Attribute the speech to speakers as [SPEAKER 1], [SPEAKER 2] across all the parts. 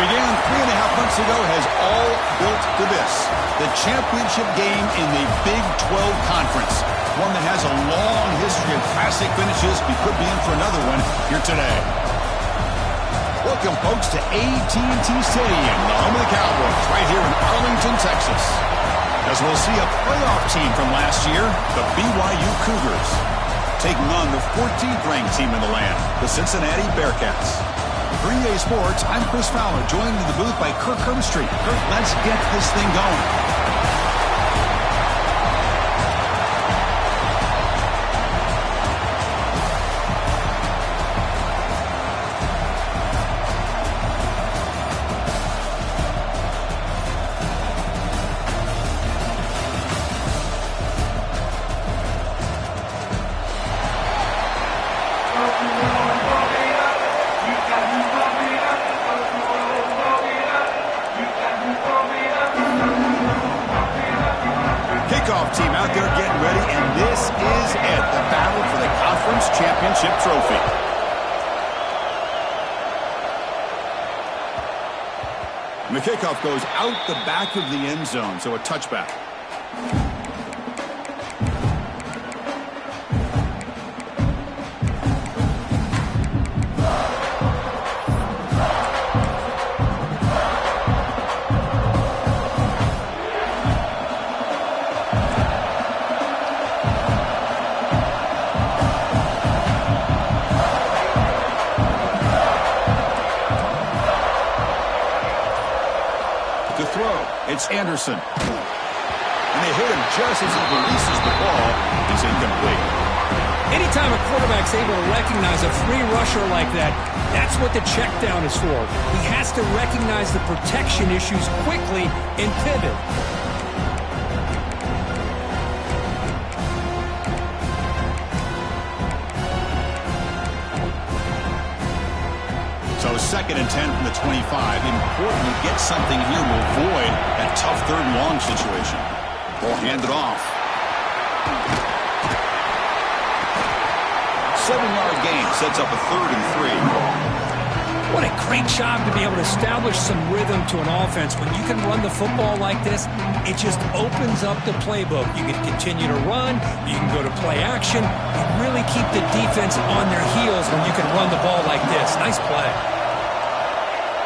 [SPEAKER 1] began 3.5 months ago has all built to this. The championship game in the Big 12 Conference. One that has a long history of classic finishes. We could be in for another one here today. Welcome, folks, to AT&T Stadium, the home of the Cowboys, right here in Arlington, Texas. As we'll see a playoff team from last year, the BYU Cougars, taking on the 14th ranked team in the land, the Cincinnati Bearcats. For EA Sports, I'm Chris Fowler, joined in the booth by Kirk Herbstreit. Kirk, let's get this thing going. Team out there getting ready, and this is it, the battle for the conference championship trophy. And the kickoff goes out the back of the end zone, so a touchback. It's Anderson. And they hit him just as he releases the ball. He's incomplete.
[SPEAKER 2] Anytime a quarterback's able to recognize a free rusher like that, that's what the check down is for. He has to recognize the protection issues quickly and pivot.
[SPEAKER 1] So 2nd and 10 from the 25. Important to get something here to avoid that tough 3rd and long situation. Ball handed off. 7-yard gain sets up a 3rd and 3.
[SPEAKER 2] What a great job to be able to establish some rhythm to an offense. When you can run the football like this, it just opens up the playbook. You can continue to run. You can go to play action. You really keep the defense on their heels when you can run the ball like this. Nice play.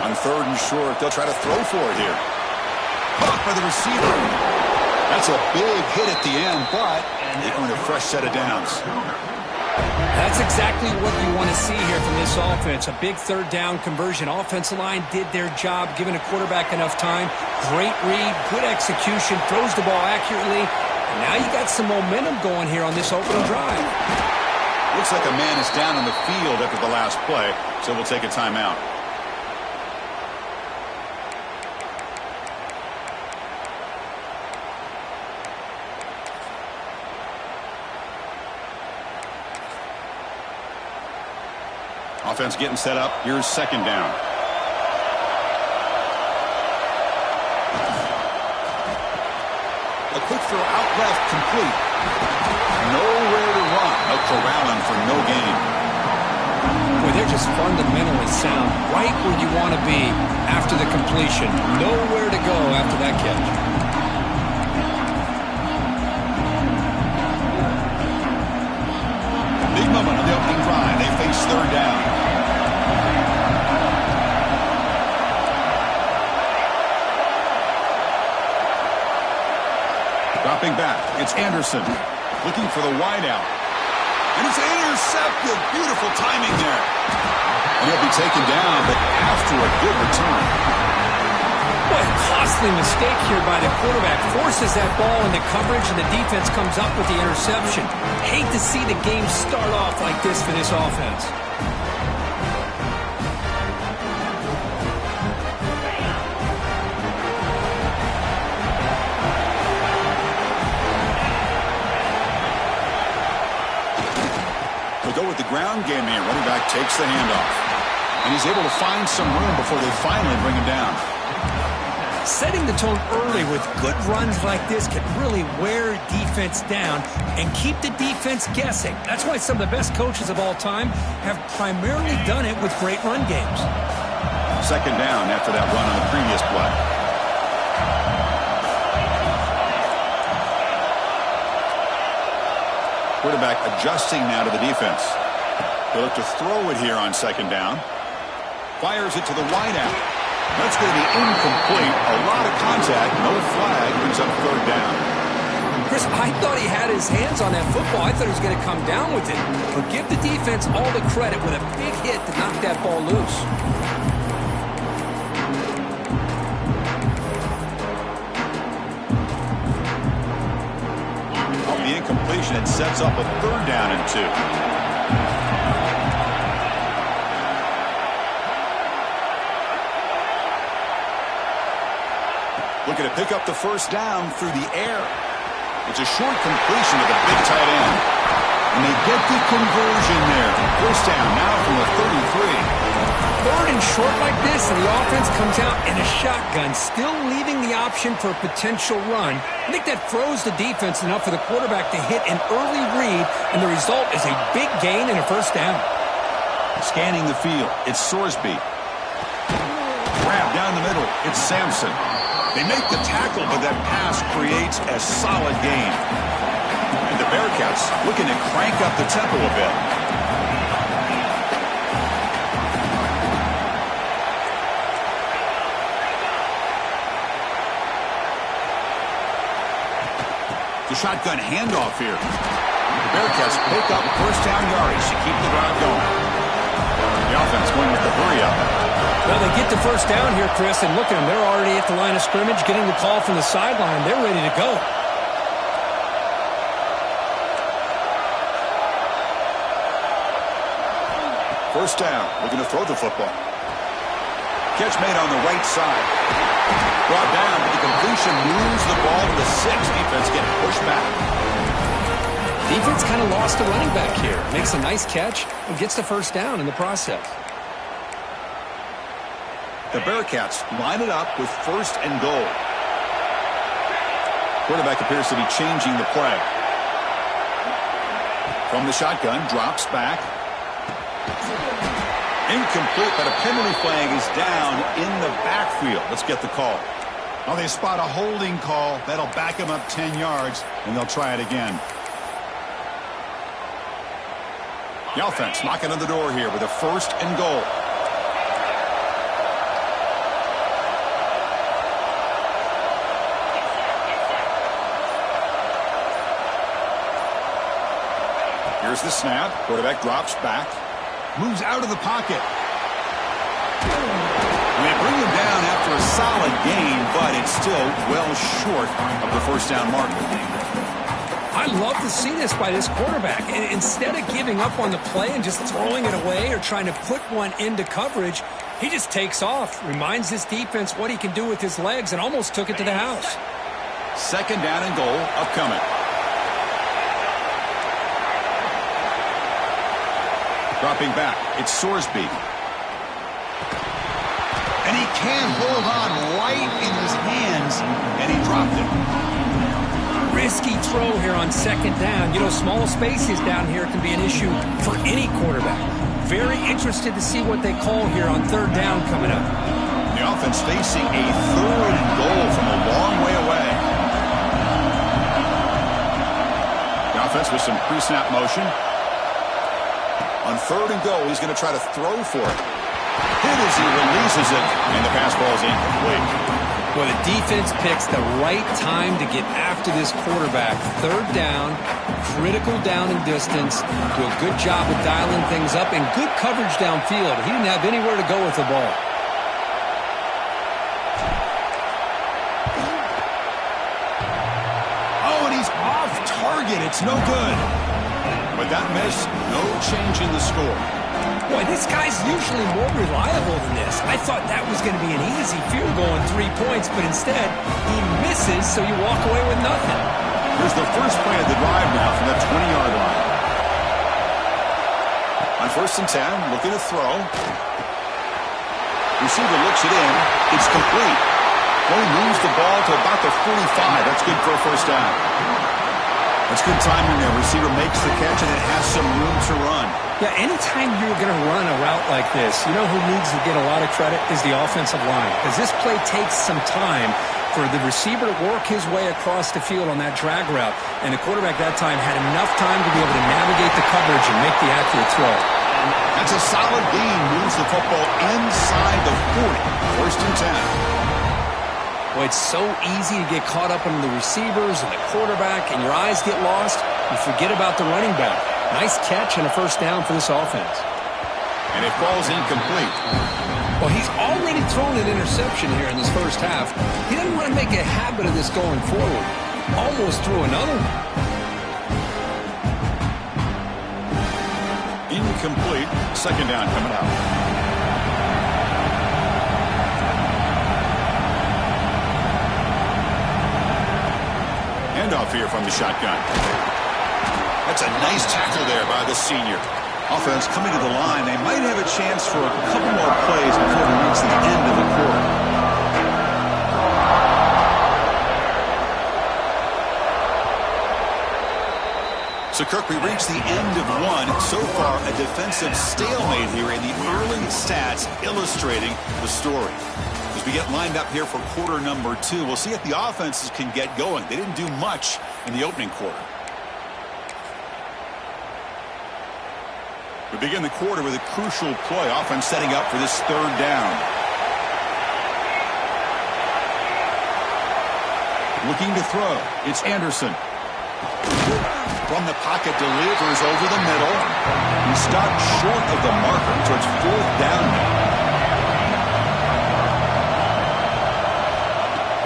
[SPEAKER 1] On 3rd and short, they'll try to throw for it here. Caught by the receiver. That's a big hit at the end, but they earn a fresh set of downs.
[SPEAKER 2] That's exactly what you want to see here from this offense. A big 3rd down conversion. Offensive line did their job, giving a quarterback enough time. Great read, good execution, throws the ball accurately. And now you got some momentum going here on this opening drive.
[SPEAKER 1] Looks like a man is down on the field after the last play, so we'll take a timeout. Offense getting set up. Here's 2nd down. A quick throw out left, complete. Nowhere to run. No corralling for no gain.
[SPEAKER 2] Boy, they're just fundamentally sound. Right where you want to be after the completion. Nowhere to go after that catch.
[SPEAKER 1] Big moment on the opening drive. They face 3rd down. Dropping back, it's Anderson looking for the wideout. And it's intercepted. Beautiful timing there. And he'll be taken down, but after a good return.
[SPEAKER 2] What a costly mistake here by the quarterback. Forces that ball into coverage, and the defense comes up with the interception. Hate to see the game start off like this for this offense.
[SPEAKER 1] Go with the ground game here. Running back takes the handoff. And he's able to find some room before they finally bring him down.
[SPEAKER 2] Setting the tone early with good runs like this can really wear defense down and keep the defense guessing. That's why some of the best coaches of all time have primarily done it with great run games.
[SPEAKER 1] Second down after that run on the previous play. Quarterback adjusting now to the defense. He'll look to throw it here on second down. Fires it to the wideout. That's going to be incomplete. A lot of contact. No flag. Brings up third down.
[SPEAKER 2] Chris, I thought he had his hands on that football. I thought he was going to come down with it. But give the defense all the credit with a big hit to knock that ball loose.
[SPEAKER 1] The incompletion, it sets up a third down and 2. Looking to pick up the first down through the air. It's a short completion to the big tight end. And they get the conversion there. First down now from the 33.
[SPEAKER 2] Third and short like this, and the offense comes out in a shotgun, still leaving the option for a potential run. I think that throws the defense enough for the quarterback to hit an early read, and the result is a big gain and a first down.
[SPEAKER 1] Scanning the field, it's Sorsby. Grab down the middle, it's Sampson. They make the tackle, but that pass creates a solid gain. And the Bearcats looking to crank up the tempo a bit. The shotgun handoff here. The Bearcats pick up first down yardage to keep the drive going. The offense going with the hurry up.
[SPEAKER 2] Well, they get the first down here, Chris, and look at them. They're already at the line of scrimmage, getting the call from the sideline. They're ready to go.
[SPEAKER 1] First down, looking to throw the football. Catch made on the right side. Brought down, but the completion moves the ball to the 6. Defense getting pushed back.
[SPEAKER 2] Defense kind of lost the running back here. Makes a nice catch and gets the first down in the process.
[SPEAKER 1] The Bearcats line it up with first and goal. Quarterback appears to be changing the play. From the shotgun, drops back. Incomplete, but a penalty flag is down in the backfield. Let's get the call. Well, they spot a holding call. That'll back them up 10 yards, and they'll try it again. The offense knocking on the door here with a first and goal. Here's the snap. Quarterback drops back. Moves out of the pocket. And they bring him down after a solid gain, but it's still well short of the first down mark.
[SPEAKER 2] I love to see this by this quarterback. And instead of giving up on the play and just throwing it away or trying to put one into coverage, he just takes off, reminds his defense what he can do with his legs, and almost took it to the house.
[SPEAKER 1] Second down and goal upcoming. Dropping back, it's Sorsby. And he can't hold on right in his hands, and he dropped it.
[SPEAKER 2] Risky throw here on second down. You know, small spaces down here can be an issue for any quarterback. Very interested to see what they call here on third down coming up.
[SPEAKER 1] The offense facing a third and goal from a long way away. The offense with some pre-snap motion. On third and goal, he's going to try to throw for it. Hit as he releases it, and the pass ball is incomplete.
[SPEAKER 2] Well, the defense picks the right time to get after this quarterback. Third down, critical down and distance. Do a good job of dialing things up, and good coverage downfield. He didn't have anywhere to go with the ball.
[SPEAKER 1] Oh, and he's off target. It's no good. With that miss, no change in the score.
[SPEAKER 2] Boy, this guy's usually more reliable than this. I thought that was going to be an easy field goal and 3 points, but instead, he misses, so you walk away with nothing.
[SPEAKER 1] Here's the first play of the drive now from the 20-yard line. On first and 10, looking to throw. Receiver looks it in. It's complete. He moves the ball to about the 45. That's good for a first down. That's good timing there. Receiver makes the catch and it has some room to run.
[SPEAKER 2] Yeah, anytime you're going to run a route like this, you know who needs to get a lot of credit is the offensive line. Because this play takes some time for the receiver to work his way across the field on that drag route. And the quarterback that time had enough time to be able to navigate the coverage and make the accurate throw.
[SPEAKER 1] That's a solid gain. Moves the football inside the 40. First and 10.
[SPEAKER 2] Well, it's so easy to get caught up in the receivers and the quarterback, and your eyes get lost. You forget about the running back. Nice catch and a first down for this offense.
[SPEAKER 1] And it falls incomplete.
[SPEAKER 2] Well, he's already thrown an interception here in this first half. He doesn't want to make a habit of this going forward. Almost threw another one.
[SPEAKER 1] Incomplete. Second down coming out. Handoff here from the shotgun. That's a nice tackle there by the senior. Offense coming to the line. They might have a chance for a couple more plays before we reach the end of the quarter. So, Kirk, we reached the end of one. So far, a defensive stalemate here in the early stats illustrating the story. As we get lined up here for quarter number 2, we'll see if the offenses can get going. They didn't do much in the opening quarter. We begin the quarter with a crucial play. Offense setting up for this third down. Looking to throw. It's Anderson. From the pocket, delivers over the middle. He stopped short of the marker, so it's fourth down now.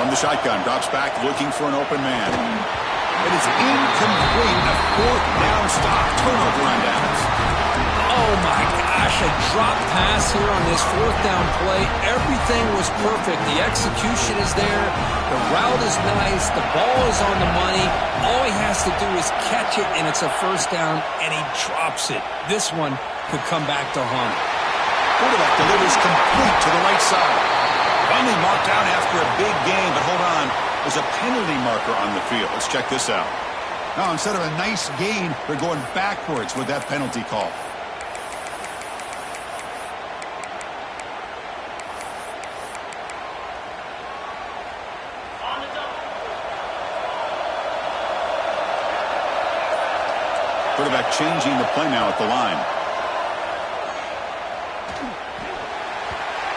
[SPEAKER 1] From the shotgun, drops back, looking for an open man. It is incomplete. A fourth down stop. Turnover on downs.
[SPEAKER 2] Oh, my gosh, a drop pass here on this fourth down play. Everything was perfect. The execution is there. The route is nice. The ball is on the money. All he has to do is catch it, and it's a first down, and he drops it. This one could come back to haunt him.
[SPEAKER 1] Quarterback delivers complete to the right side. Finally marked out after a big gain, but hold on. There's a penalty marker on the field. Let's check this out. Now, instead of a nice gain, they're going backwards with that penalty call. Quarterback changing the play now at the line.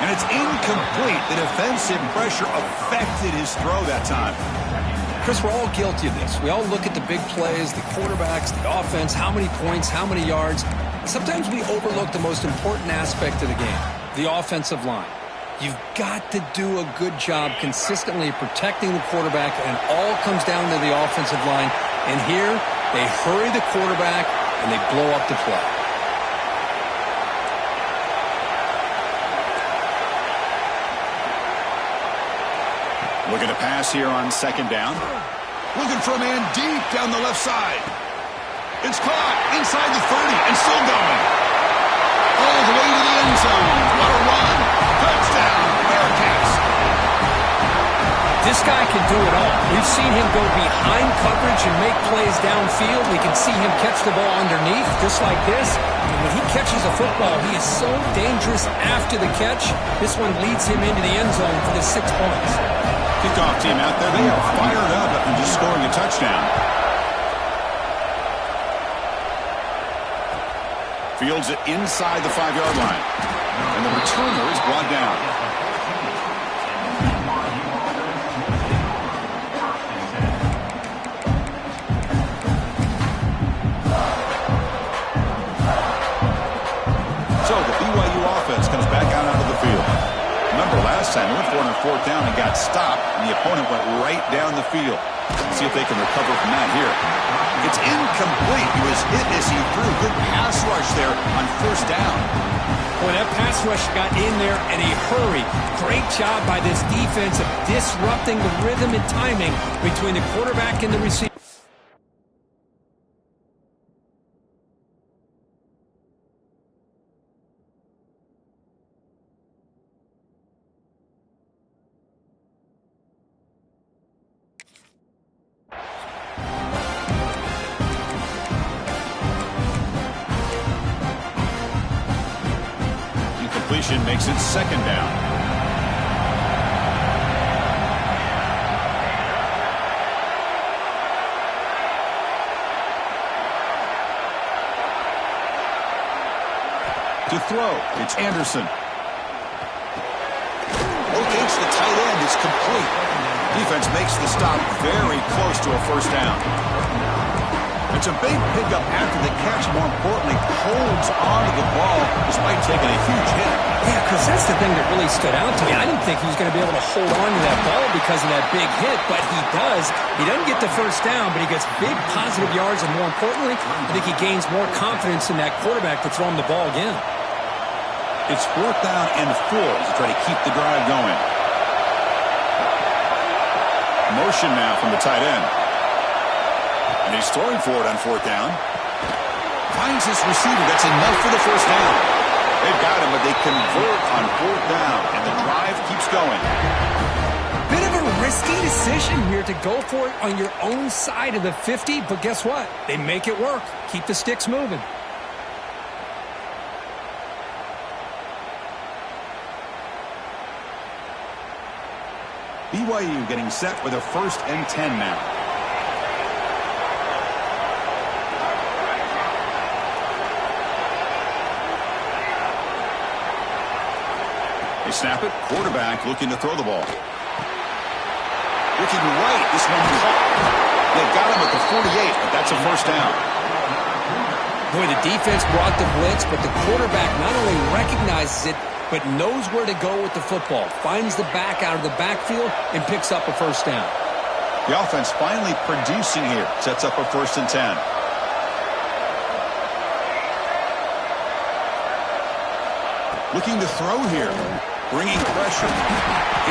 [SPEAKER 1] And it's incomplete. The defensive pressure affected his throw that time.
[SPEAKER 2] Chris, we're all guilty of this. We all look at the big plays, the quarterbacks, the offense, how many points, how many yards. Sometimes we overlook the most important aspect of the game, the offensive line. You've got to do a good job consistently protecting the quarterback, and it all comes down to the offensive line. And here, they hurry the quarterback, and they blow up the play.
[SPEAKER 1] Looking to pass here on second down. Looking for a man deep down the left side. It's caught inside the 30 and still going. All the way to the end zone. What a run. Touchdown, Bearcats.
[SPEAKER 2] This guy can do it all. We've seen him go behind coverage and make plays downfield. We can see him catch the ball underneath, just like this. And when he catches a football, he is so dangerous after the catch. This one leads him into the end zone for the 6 points.
[SPEAKER 1] Kickoff team out there. They are fired up after just scoring a touchdown. Fields it inside the 5-yard line. And the returner is brought down. So the BYU offense comes back out onto the field. Remember last time, they went for it on fourth down and got stopped, and the opponent went right down the field. Let's see if they can recover from that here. It's incomplete. He was hit as he threw. Good pass rush there on first down.
[SPEAKER 2] Boy, that pass rush got in there in a hurry. Great job by this defense of disrupting the rhythm and timing between the quarterback and the receiver.
[SPEAKER 1] completion makes it second down. To throw, it's Anderson. Locates the tight end. It's complete. Defense makes the stop very close to a first down. It's a big pickup after the catch. More importantly, holds onto the ball despite taking a huge hit.
[SPEAKER 2] Yeah, because that's the thing that really stood out to me. I didn't think he was going to be able to hold on to that ball because of that big hit, but he does. He doesn't get the first down, but he gets big positive yards, and more importantly, I think he gains more confidence in that quarterback to throw him the ball again.
[SPEAKER 1] It's fourth down and 4 to try to keep the drive going. Motion now from the tight end. And he's throwing for it on fourth down. Finds his receiver. That's enough for the first down. They've got him, but they convert on fourth down, and the drive keeps going.
[SPEAKER 2] Bit of a risky decision here to go for it on your own side of the 50, but guess what? They make it work. Keep the sticks moving.
[SPEAKER 1] BYU getting set with a 1st and 10 now. They snap it. Quarterback looking to throw the ball. Looking right. This one caught. They got him at the 48, but that's a first down.
[SPEAKER 2] Boy, the defense brought the blitz, but the quarterback not only recognizes it, but knows where to go with the football. Finds the back out of the backfield and picks up a first down.
[SPEAKER 1] The offense finally producing here. Sets up a 1st and 10. Looking to throw here. Bringing pressure.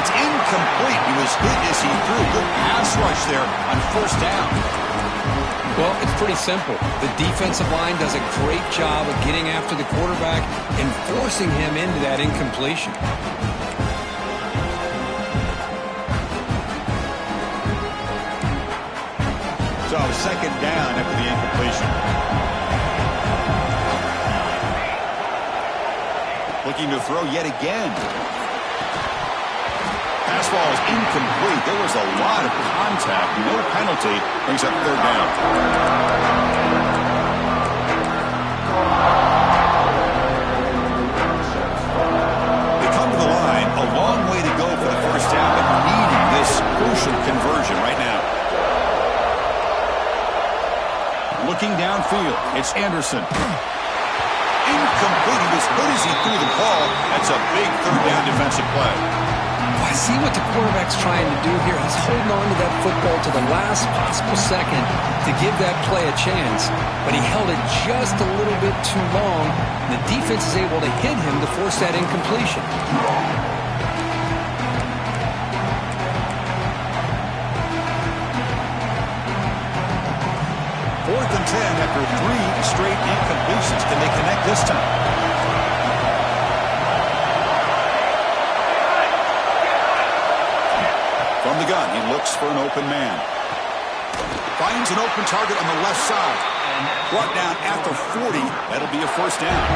[SPEAKER 1] It's incomplete. He was hit as he threw. Good pass rush there on 1st down.
[SPEAKER 2] Well, it's pretty simple. The defensive line does a great job of getting after the quarterback and forcing him into that incompletion.
[SPEAKER 1] So, second down after the incompletion. Looking to throw yet again. Pass ball is incomplete. There was a lot of contact. No penalty. Brings up 3rd down. They come to the line. A long way to go for the first down, but needing this crucial conversion right now. Looking downfield. It's Anderson. Incomplete. He was good as he threw the ball. That's a big 3rd down defensive play.
[SPEAKER 2] I see what the quarterback's trying to do here. He's holding on to that football to the last possible second to give that play a chance. But he held it just a little bit too long. And the defense is able to hit him to force that incompletion.
[SPEAKER 1] 4th and 10 after 3 straight incompletions. Can they connect this time? From the gun, he looks for an open man. Finds an open target on the left side. Brought down at the 40. That'll be a first down.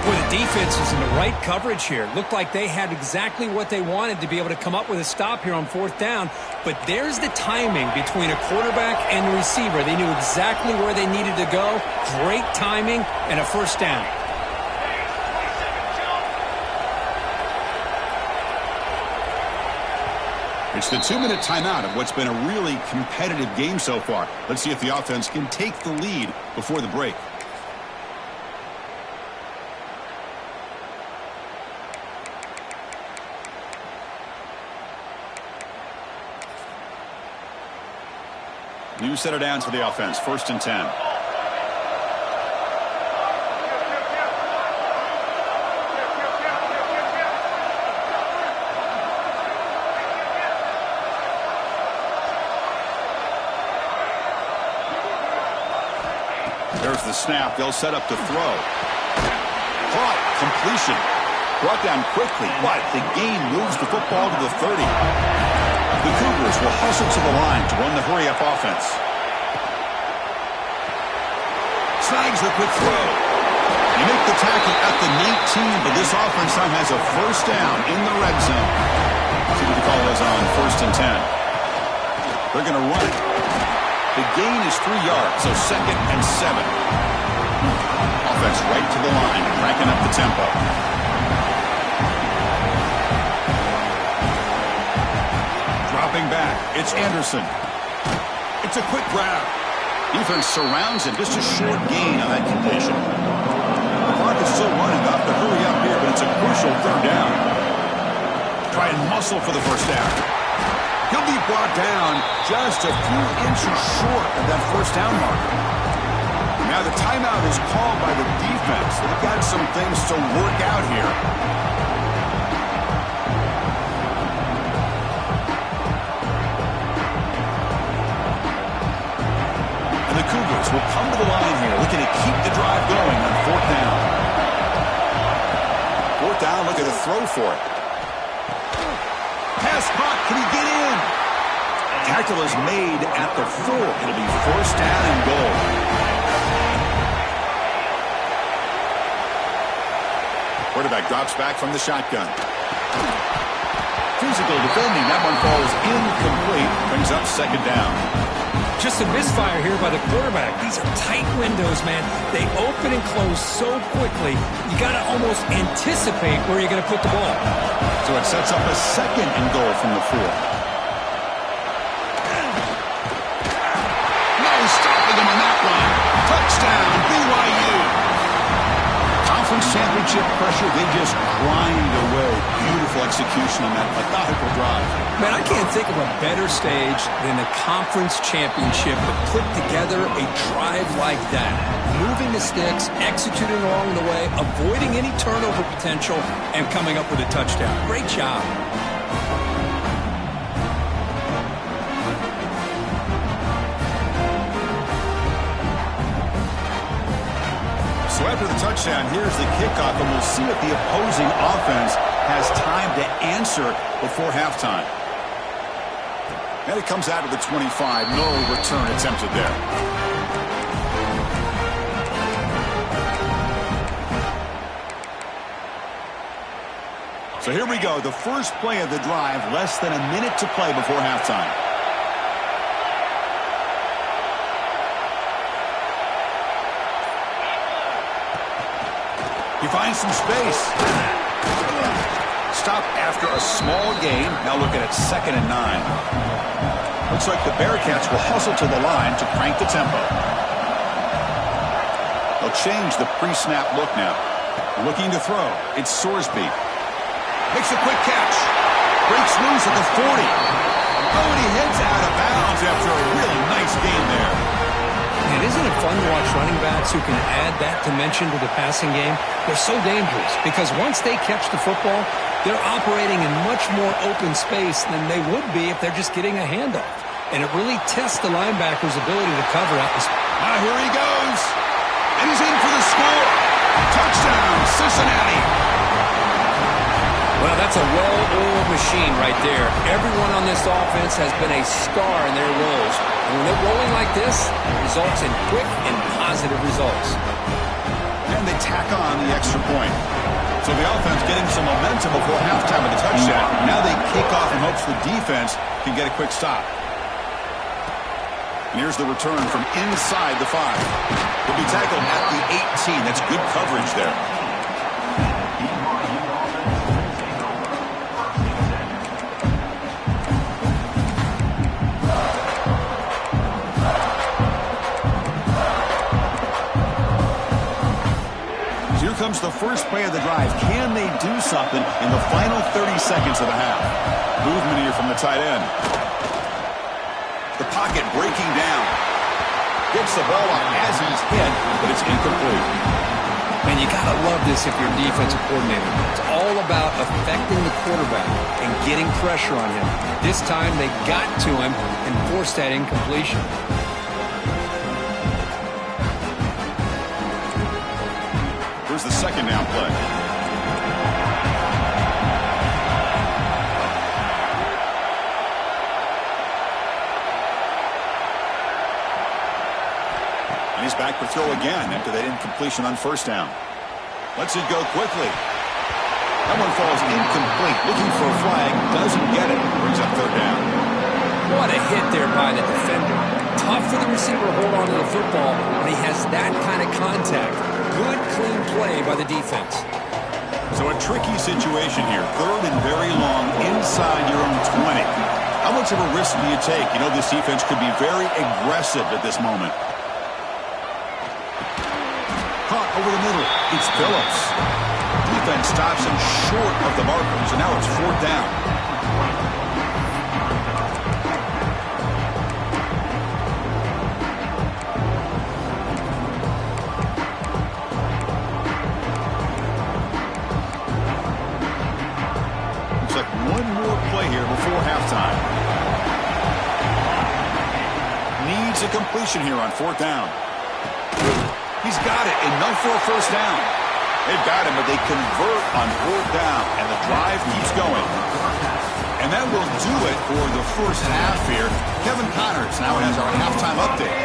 [SPEAKER 2] Boy, the defense is in the right coverage here. Looked like they had exactly what they wanted to be able to come up with a stop here on 4th down. But there's the timing between a quarterback and the receiver. They knew exactly where they needed to go. Great timing and a first down.
[SPEAKER 1] It's the 2-minute timeout of what's been a really competitive game so far. Let's see if the offense can take the lead before the break. New set of downs for the offense. 1st and 10. There's the snap. They'll set up to throw. Caught. Completion. Brought down quickly, but the gain moves the football to the 30. The Cougars will hustle to the line to run the hurry-up offense. Snags the quick throw. He You make the tackle at the 19, but this offense now has a first down in the red zone. See what the call is on 1st and 10. They're going to run it. The gain is 3 yards, so 2nd and 7. Offense right to the line, cranking up the tempo. Dropping back, it's Anderson. It's a quick grab. Defense surrounds him, just a short gain on that completion. The clock is still running, got to hurry up here, but it's a crucial 3rd down. Try and muscle for the first down. He'll be brought down just a few inches short of that first down mark. Now the timeout is called by the defense. They've got some things to work out here. And the Cougars will come to the line here, looking to keep the drive going on 4th down. 4th down, looking to throw for it. Pass caught, can he get in? Tackle is made at the 4. It'll be 1st down and goal. Quarterback drops back from the shotgun. Physical defending. That one falls incomplete. Brings up 2nd down.
[SPEAKER 2] Just a misfire here by the quarterback. These are tight windows, man. They open and close so quickly. You got to almost anticipate where you're going to put the ball.
[SPEAKER 1] So it sets up a 2nd and goal from the 4. No stopping him on that one. Touchdown, BYU. Conference championship pressure, they just grind away. Beautiful execution on that methodical drive.
[SPEAKER 2] Man, I can't think of a better stage than the conference championship to put together a drive like that. Moving the sticks, executing along the way, avoiding any turnover potential, and coming up with a touchdown. Great job.
[SPEAKER 1] So after the touchdown, here's the kickoff, and we'll see if the opposing offense has time to answer before halftime. And it comes out of the 25. No return attempted there. So here we go. The first play of the drive, less than a minute to play before halftime. He finds some space. Stop after a small gain. Now looking at 2nd and 9. Looks like the Bearcats will hustle to the line to crank the tempo. They'll change the pre-snap look now. Looking to throw. It's Sorsby. Makes a quick catch. Breaks loose at the 40. Oh, and he heads out of bounds after a really nice gain there.
[SPEAKER 2] And isn't it fun to watch running backs who can add that dimension to the passing game? They're so dangerous because once they catch the football, they're operating in much more open space than they would be if they're just getting a handoff. And it really tests the linebacker's ability to cover out this.
[SPEAKER 1] Now here he goes. And he's in for the score. Touchdown, Cincinnati.
[SPEAKER 2] Well, that's a well-oiled machine right there. Everyone on this offense has been a star in their roles. And when they're rolling like this, it results in quick and positive results.
[SPEAKER 1] And they tack on the extra point. So the offense getting some momentum before halftime with the touchdown. Now they kick off in hopes the defense can get a quick stop. And here's the return from inside the 5. He'll be tackled at the 18. That's good coverage there. Here comes the first play of the drive. Can they do something in the final 30 seconds of the half? Movement here from the tight end. The pocket breaking down. Gets the ball off as he's hit, but it's incomplete.
[SPEAKER 2] Man, you got to love this if you're a defensive coordinator. It's all about affecting the quarterback and getting pressure on him. This time they got to him and forced that incompletion.
[SPEAKER 1] Here's the second down play. And he's back to throw again after that incompletion on first down. Lets it go quickly. That one falls incomplete. Looking for a flag. Doesn't get it. Brings up third down.
[SPEAKER 2] What a hit there by the defender. Tough for the receiver to hold on to the football when he has that kind of contact. Good, clean play by the defense.
[SPEAKER 1] So a tricky situation here. Third and very long inside your own 20. How much of a risk do you take? You know this defense could be very aggressive at this moment. Caught over the middle. It's Phillips. Defense stops him short of the marker. So now it's fourth down. Looks like one more play here before halftime. Needs a completion here on fourth down. He's got it. Enough for a first down. They've got him, but they convert on fourth down, and the drive keeps going. And that will do it for the first half here. Kevin Connors now has our halftime update.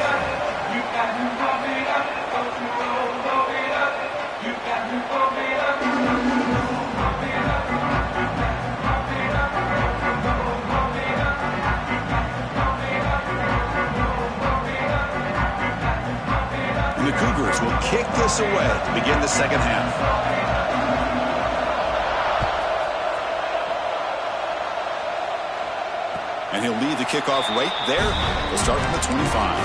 [SPEAKER 1] The Cougars will kick this away to begin the second half. And he'll lead the kickoff right there. We'll start from the 25.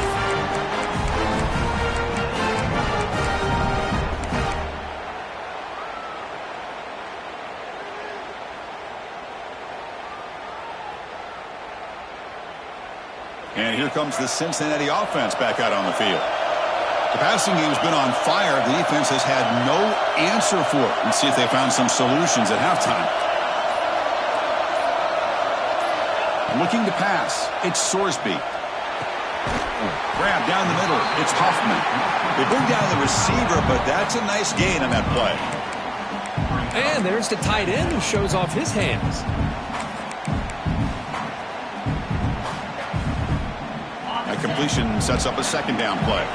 [SPEAKER 1] And here comes the Cincinnati offense back out on the field. The passing game's been on fire. The defense has had no answer for it. Let's see if they found some solutions at halftime. Looking to pass. It's Sorsby. Grab down the middle. It's Huffman. They bring down the receiver, but that's a nice gain on that play.
[SPEAKER 2] And there's the tight end who shows off his hands.
[SPEAKER 1] That completion sets up a second down play.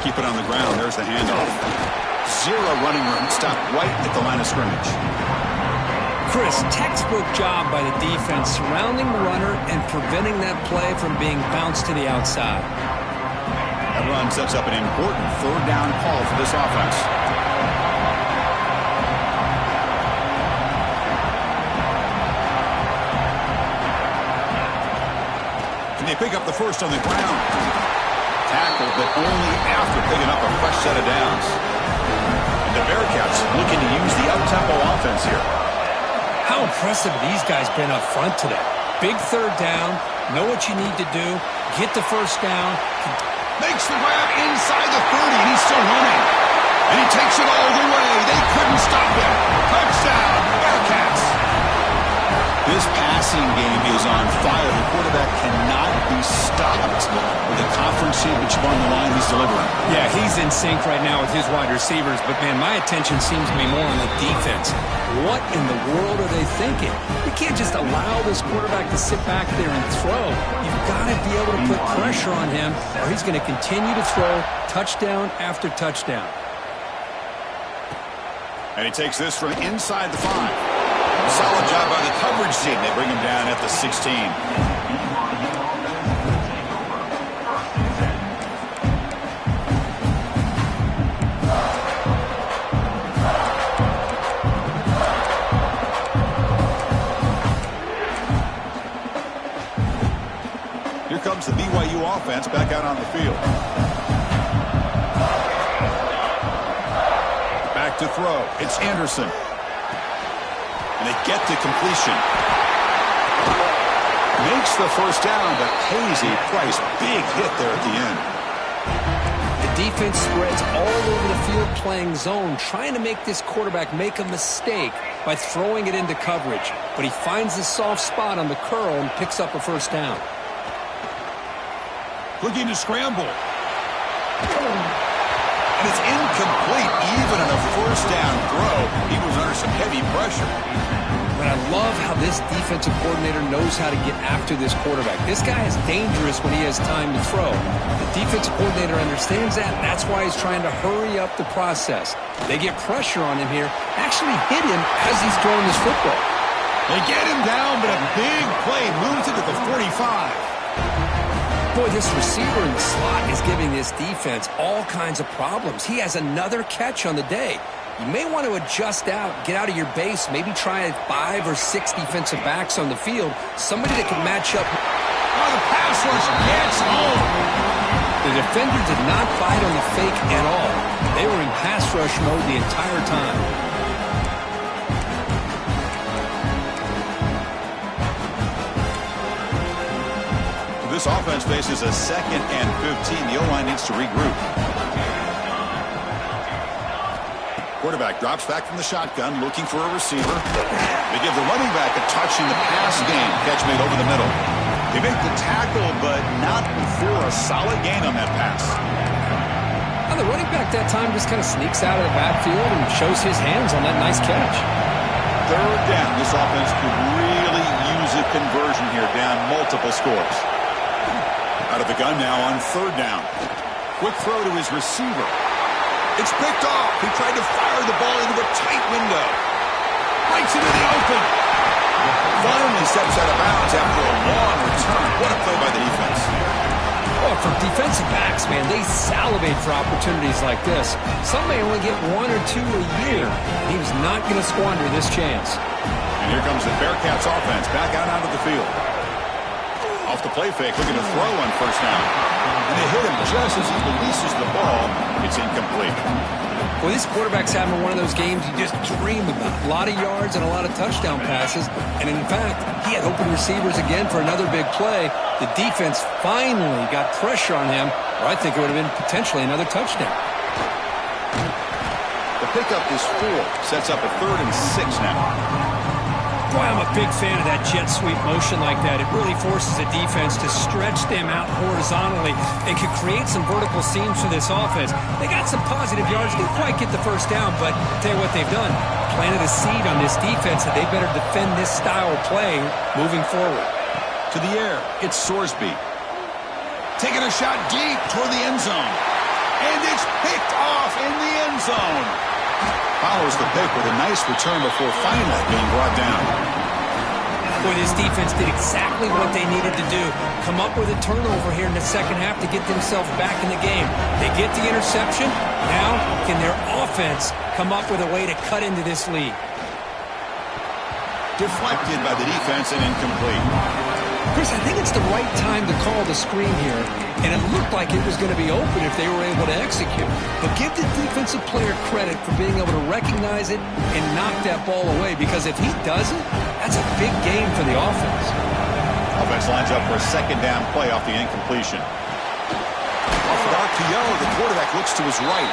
[SPEAKER 1] Keep it on the ground. There's the handoff. Zero running room. Stop right at the line of scrimmage.
[SPEAKER 2] Chris, textbook job by the defense surrounding the runner and preventing that play from being bounced to the outside.
[SPEAKER 1] That run sets up an important third down call for this offense. Can they pick up the first on the ground? Tackled, but only after picking up a fresh set of downs. And the Bearcats looking to use the up-tempo offense here.
[SPEAKER 2] How impressive these guys been up front today. Big third down, know what you need to do, get the first down.
[SPEAKER 1] Makes the grab inside the 30, and he's still running. And he takes it all the way. They couldn't stop him. Touchdown, Bearcats. This passing game is on fire. The quarterback cannot be stopped with a conference championship on the line. He's delivering.
[SPEAKER 2] Yeah, he's in sync right now with his wide receivers, but, man, my attention seems to be more on the defense. What in the world are they thinking? You can't just allow this quarterback to sit back there and throw. You've got to be able to put pressure on him, or he's going to continue to throw touchdown after touchdown.
[SPEAKER 1] And he takes this from inside the 5. Solid job by the coverage team. They bring him down at the 16. Here comes the BYU offense back out on the field. Back to throw. It's Anderson. And they get the completion. Makes the first down, but pays a price. Big hit there at the end.
[SPEAKER 2] The defense spreads all over the field playing zone, trying to make this quarterback make a mistake by throwing it into coverage. But he finds the soft spot on the curl and picks up a first down.
[SPEAKER 1] Looking to scramble. And it's incomplete, even on a first down throw. He was under some heavy pressure.
[SPEAKER 2] But I love how this defensive coordinator knows how to get after this quarterback. This guy is dangerous when he has time to throw. The defensive coordinator understands that. That's why he's trying to hurry up the process. They get pressure on him here, actually hit him as he's throwing this football.
[SPEAKER 1] They get him down, but a big play moves it to the 45.
[SPEAKER 2] Boy, this receiver in the slot is giving this defense all kinds of problems. He has another catch on the day. You may want to adjust out, get out of your base, maybe try 5 or 6 defensive backs on the field, somebody that can match up.
[SPEAKER 1] Oh, the pass rush gets home.
[SPEAKER 2] The defender did not bite on the fake at all. They were in pass rush mode the entire time.
[SPEAKER 1] This offense faces a 2nd and 15. The O-line needs to regroup. Quarterback drops back from the shotgun, looking for a receiver. They give the running back a touch in the pass game. Catch made over the middle. They make the tackle, but not before a solid gain on that pass.
[SPEAKER 2] Well, the running back that time just kind of sneaks out of the backfield and shows his hands on that nice catch.
[SPEAKER 1] 3rd down. This offense could really use a conversion here, down multiple scores. Out of the gun now on 3rd down. Quick throw to his receiver. It's picked off. He tried to fire the ball into a tight window. Breaks into the open. Finally steps out of bounds after a long return. What a play by the defense.
[SPEAKER 2] Well, for defensive backs, man, they salivate for opportunities like this. Some may only get 1 or 2 a year. And he was not going to squander this chance.
[SPEAKER 1] And here comes the Bearcats offense back out onto the field. Off the play fake, looking to throw on 1st down. And they hit him just as he releases the ball. It's incomplete.
[SPEAKER 2] Well, this quarterback's having one of those games you just dream about. A lot of yards and a lot of touchdown passes. And in fact, he had open receivers again for another big play. The defense finally got pressure on him, or I think it would have been potentially another touchdown.
[SPEAKER 1] The pickup is 4. Sets up a 3rd and 6 now.
[SPEAKER 2] Boy, I'm a big fan of that jet sweep motion like that. It really forces the defense to stretch them out horizontally and can create some vertical seams for this offense. They got some positive yards. Didn't quite get the 1st down, but I'll tell you what they've done. Planted a seed on this defense that they better defend this style of play moving forward.
[SPEAKER 1] To the air, it's Sorsby. Taking a shot deep toward the end zone. And it's picked off in the end zone. Follows the pick with a nice return before finally being brought down.
[SPEAKER 2] Boy, this defense did exactly what they needed to do. Come up with a turnover here in the 2nd half to get themselves back in the game. They get the interception. Now, can their offense come up with a way to cut into this lead?
[SPEAKER 1] Deflected by the defense and incomplete.
[SPEAKER 2] Chris, I think it's the right time to call the screen here, and it looked like it was going to be open if they were able to execute. But give the defensive player credit for being able to recognize it and knock that ball away, because if he doesn't, that's a big game for the offense.
[SPEAKER 1] Offense lines up for a 2nd down play off the incompletion. Off of RPO, the quarterback looks to his right.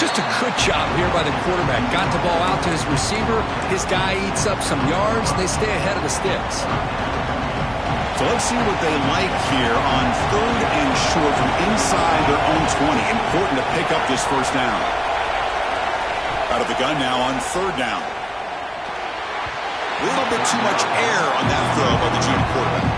[SPEAKER 2] Just a good job here by the quarterback. Got the ball out to his receiver. His guy eats up some yards, and they stay ahead of the sticks.
[SPEAKER 1] So let's see what they like here on 3rd and short from inside their own 20. Important to pick up this 1st down. Out of the gun now on 3rd down. A little bit too much air on that throw by the junior quarterback.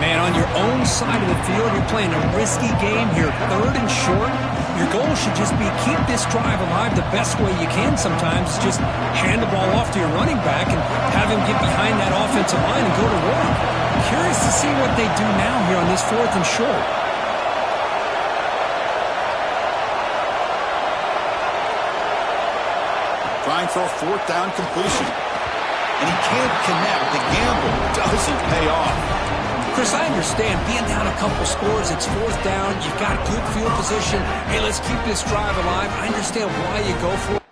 [SPEAKER 2] Man, on your own side of the field, you're playing a risky game here. 3rd and short. Your goal should just be keep this drive alive the best way you can sometimes. Just hand the ball off to your running back and have him get behind that offensive line and go to work. Curious to see what they do now here on this 4th and short.
[SPEAKER 1] Trying for a 4th down completion. And he can't connect. The gamble doesn't pay off.
[SPEAKER 2] Chris, I understand being down a couple scores, it's 4th down, you've got good field position. Hey, let's keep this drive alive. I understand why you go for it.